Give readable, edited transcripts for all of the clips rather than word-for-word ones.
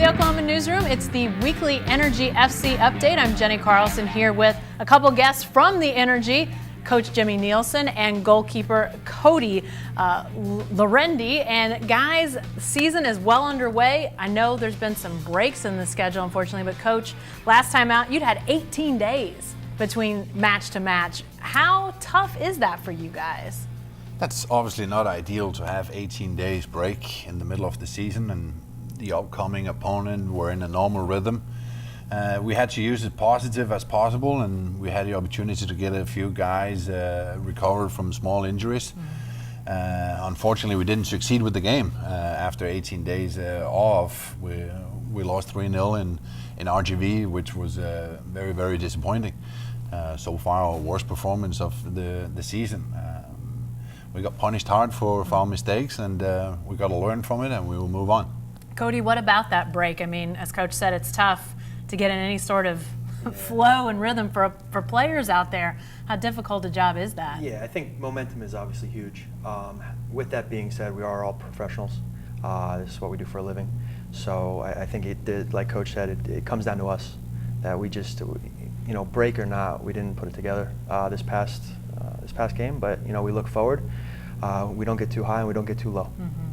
the Oklahoma Newsroom. It's the weekly Energy FC update. I'm Jenny Carlson here with a couple guests from the Energy, Coach Jimmy Nielsen and goalkeeper Cody Laurendi. And guys, season is well underway. I know there's been some breaks in the schedule, unfortunately, but Coach, last time out, you'd had 18 days between match to match. How tough is that for you guys? That's obviously not ideal to have 18 days break in the middle of the season, and the upcoming opponent were in a normal rhythm. We had to use it positive as possible, and we had the opportunity to get a few guys recovered from small injuries. Unfortunately, we didn't succeed with the game. After 18 days off, we lost 3-0 in RGV, which was very, very disappointing. So far, our worst performance of the season. We got punished hard for our mistakes, and we got to learn from it, and we will move on. Cody, what about that break? I mean, as Coach said, it's tough to get in any sort of flow and rhythm for players out there. How difficult a job is that? Yeah, I think momentum is obviously huge. With that being said, we are all professionals. This is what we do for a living. So I think it did, like Coach said, it comes down to us that we just, break or not, we didn't put it together this past game. But we look forward. We don't get too high and we don't get too low. Mm-hmm.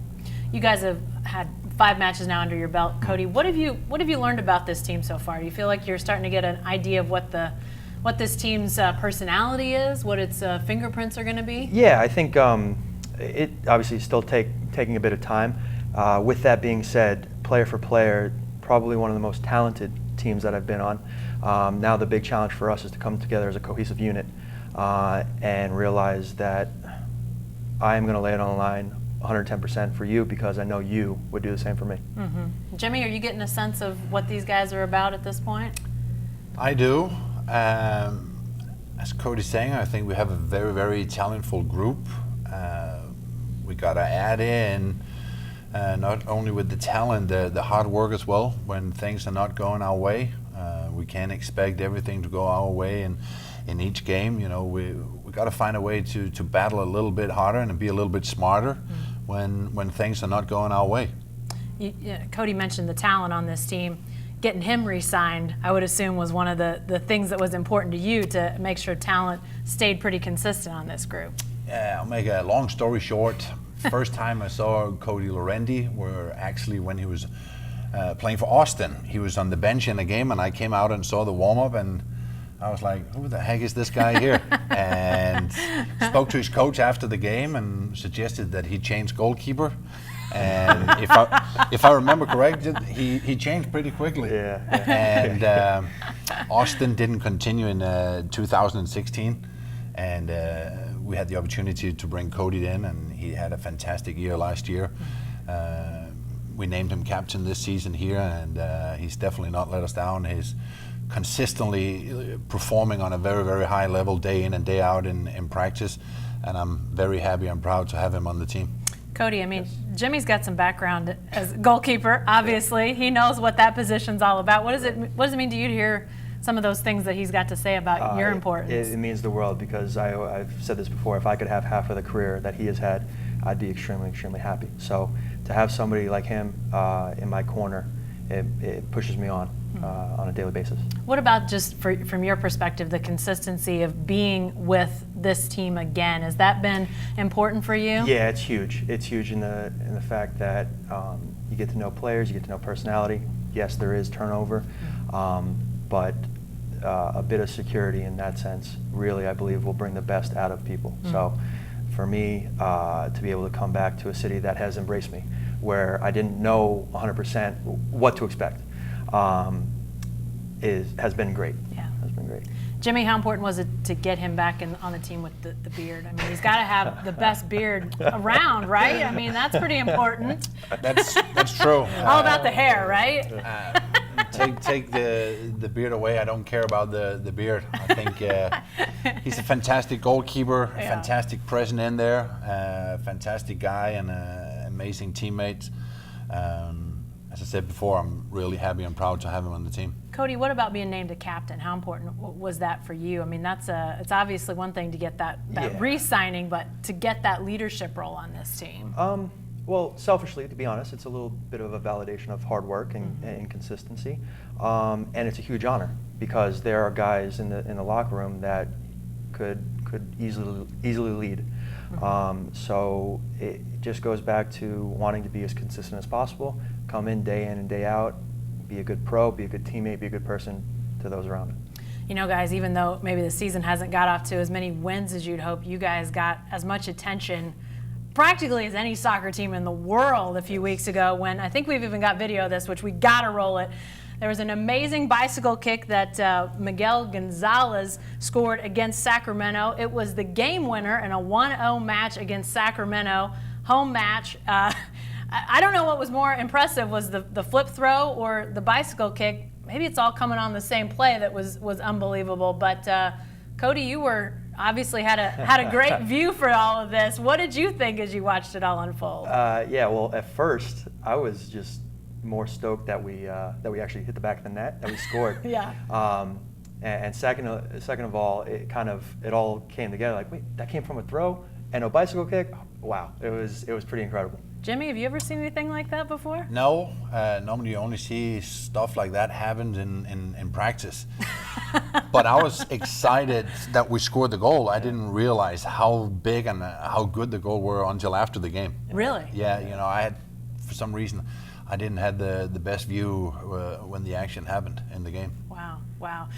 You guys have had 5 matches now under your belt. Cody, what have you learned about this team so far? Do you feel like you're starting to get an idea of what this team's personality is, what its fingerprints are going to be? Yeah, I think it obviously still taking a bit of time. With that being said, player for player, probably one of the most talented teams that I've been on. Now the big challenge for us is to come together as a cohesive unit and realize that I am going to lay it on the line 110% for you because I know you would do the same for me. Mm-hmm. Jimmy, are you getting a sense of what these guys are about at this point? I do. As Cody's saying, I think we have a very, very talentful group. We got to add in not only with the talent, the hard work as well. When things are not going our way, we can't expect everything to go our way. And in each game, we got to find a way to battle a little bit harder and be a little bit smarter when things are not going our way. Cody mentioned the talent on this team. Getting him re-signed, I would assume, was one of the things that was important to you to make sure talent stayed pretty consistent on this group. Yeah, I'll make a long story short. First time I saw Cody Laurendi were actually when he was playing for Austin. He was on the bench in a game, and I came out and saw the warm-up, and I was like, who the heck is this guy here? And spoke to his coach after the game and suggested that he change goalkeeper. And if I remember correct, he changed pretty quickly. Yeah. And Austin didn't continue in 2016. And we had the opportunity to bring Cody in, and he had a fantastic year last year. We named him captain this season here, and he's definitely not let us down. He's consistently performing on a very, very high level day in and day out in practice, and I'm very happy and proud to have him on the team. Cody, I mean, Jimmy's got some background as goalkeeper, obviously. He knows what that position's all about. What does it mean to you to hear some of those things that he's got to say about your importance? It means the world because I've said this before, if I could have half of the career that he has had, I'd be extremely, extremely happy. So to have somebody like him in my corner, it pushes me on a daily basis. What about just from your perspective, the consistency of being with this team again? Has that been important for you? Yeah, it's huge. It's huge in the fact that you get to know players, you get to know personality. Yes, there is turnover, but a bit of security in that sense really, I believe, will bring the best out of people. So for me, to be able to come back to a city that has embraced me, where I didn't know 100% what to expect, has been great. Yeah, has been great. Jimmy, how important was it to get him back on the team with the beard? I mean, he's got to have the best beard around, right? I mean, that's pretty important. That's true. All about the hair, right? Take the beard away. I don't care about the beard. I think he's a fantastic goalkeeper, a fantastic presence in there, fantastic guy, and amazing teammate. As I said before, I'm really happy and proud to have him on the team. Cody, what about being named a captain? How important was that for you? I mean, it's obviously one thing to get that re-signing, but to get that leadership role on this team. Well, selfishly, to be honest, it's a little bit of a validation of hard work and consistency, and it's a huge honor because there are guys in the locker room that could easily lead. So it just goes back to wanting to be as consistent as possible, come in and day out, be a good pro, be a good teammate, be a good person to those around it. You know, guys, even though maybe the season hasn't got off to as many wins as you'd hope, you guys got as much attention practically as any soccer team in the world a few weeks ago when I think we've even got video of this, which we got to roll it. There was an amazing bicycle kick that Miguel Gonzales scored against Sacramento. It was the game winner in a 1-0 match against Sacramento, home match. I don't know what was more impressive, was the flip throw or the bicycle kick. Maybe it's all coming on the same play that was unbelievable. But Cody, you were obviously had a great view for all of this. What did you think as you watched it all unfold? Yeah, well, at first I was just more stoked that we actually hit the back of the net, that we scored. Yeah. And second of all, it all came together. Like, wait, that came from a throw and a bicycle kick. Wow, it was pretty incredible. Jimmy, have you ever seen anything like that before? No, normally you only see stuff like that happen in practice. But I was excited that we scored the goal. I didn't realize how big and how good the goal were until after the game. Really? Yeah, you know, I had, for some reason, I didn't have the best view when the action happened in the game. Wow.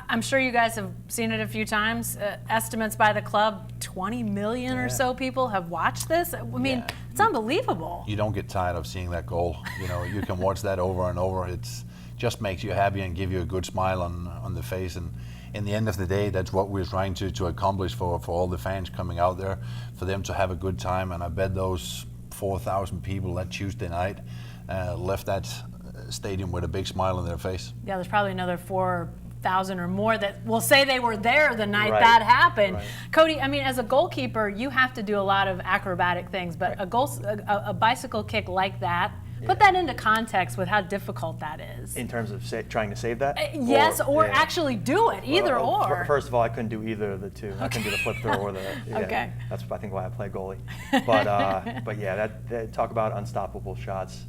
I'm sure you guys have seen it a few times. Estimates by the club, 20 million or so people have watched this. I mean, it's unbelievable. You don't get tired of seeing that goal. You know, you can watch that over and over. It's just makes you happy and give you a good smile on the face. And in the end of the day, that's what we're trying to accomplish for all the fans coming out there, for them to have a good time. And I bet those 4,000 people that Tuesday night left that stadium with a big smile on their face. Yeah, there's probably another 4,000 or more that will say they were there the night that happened. Right. Cody, I mean, as a goalkeeper, you have to do a lot of acrobatic things, but a bicycle kick like that, put that into context with how difficult that is. In terms of trying to save that? Yes, or actually do it, either or. First of all, I couldn't do either of the two. Okay. I couldn't do the flip throw or the. Yeah, okay. That's I think why I play goalie. But yeah, that talk about unstoppable shots.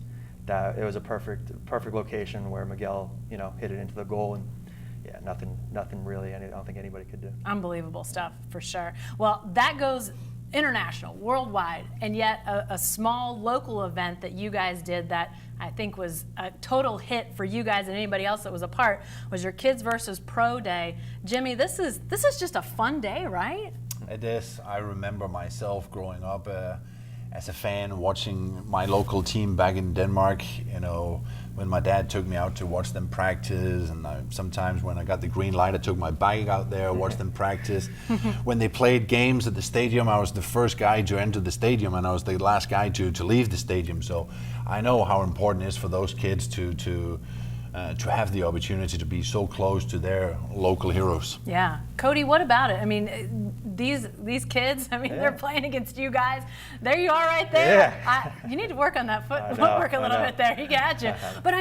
That it was a perfect location where Miguel, hit it into the goal, and yeah, nothing really. I don't think anybody could do. Unbelievable stuff for sure. Well, that goes international, worldwide, and yet a small local event that you guys did that I think was a total hit for you guys and anybody else that was a part was your Kids versus Pro Day. Jimmy, this is just a fun day, right? It is. I remember myself growing up as a fan watching my local team back in Denmark, when my dad took me out to watch them practice, and sometimes when I got the green light, I took my bike out there, watched them practice. When they played games at the stadium, I was the first guy to enter the stadium, and I was the last guy to leave the stadium. So I know how important it is for those kids to have the opportunity to be so close to their local heroes. Yeah. Cody, what about it? I mean, these kids, they're playing against you guys. There you are right there. Yeah. You need to work on that footwork a little bit there. You got you. But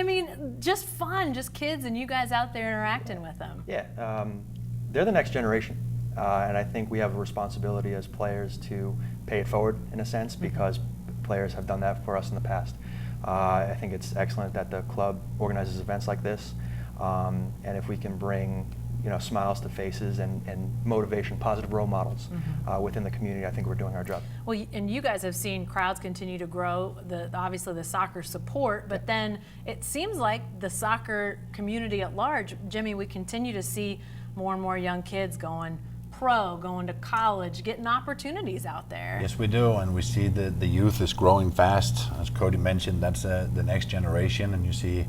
just fun, just kids and you guys out there interacting with them. Yeah. They're the next generation. And I think we have a responsibility as players to pay it forward in a sense because players have done that for us in the past. I think it's excellent that the club organizes events like this, and if we can bring smiles to faces and motivation, positive role models within the community, I think we're doing our job. Well, and you guys have seen crowds continue to grow, obviously the soccer support, but then it seems like the soccer community at large, Jimmy, we continue to see more and more young kids going pro, going to college, getting opportunities out there. Yes, we do, and we see the youth is growing fast. As Cody mentioned, that's the next generation, and you see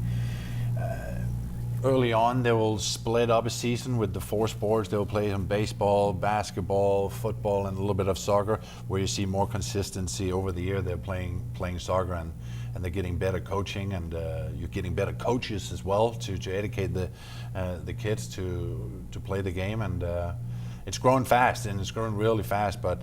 early on they will split up a season with the 4 sports. They will play some baseball, basketball, football, and a little bit of soccer, where you see more consistency over the year. They're playing soccer, and they're getting better coaching, and you're getting better coaches as well to educate the kids to play the game, and it's growing fast, and it's growing really fast, but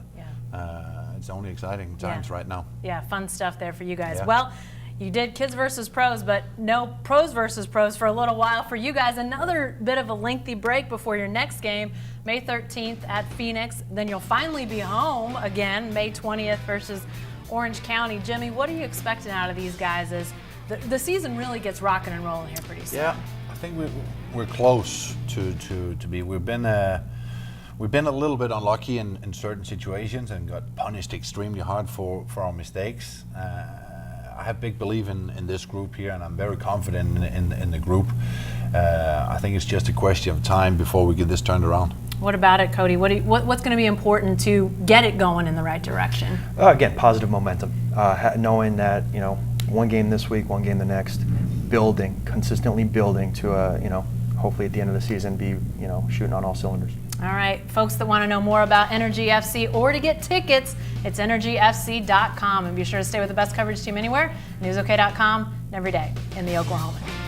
it's only exciting times right now. Yeah, fun stuff there for you guys. Yeah. Well, you did Kids versus Pros, but no Pros versus Pros for a little while for you guys. Another bit of a lengthy break before your next game, May 13th at Phoenix. Then you'll finally be home again, May 20th versus Orange County. Jimmy, what are you expecting out of these guys as the season really gets rocking and rolling here pretty soon? Yeah, I think we're close to be. We've been a little bit unlucky in certain situations and got punished extremely hard for our mistakes. I have big belief in this group here, and I'm very confident in the group. I think it's just a question of time before we get this turned around. What about it, Cody? What's going to be important to get it going in the right direction? Again, positive momentum. Knowing that, one game this week, one game the next, consistently building to hopefully at the end of the season be, shooting on all cylinders. All right, folks that want to know more about Energy FC or to get tickets, it's energyfc.com. And be sure to stay with the best coverage team anywhere, newsok.com, every day in the Oklahoman.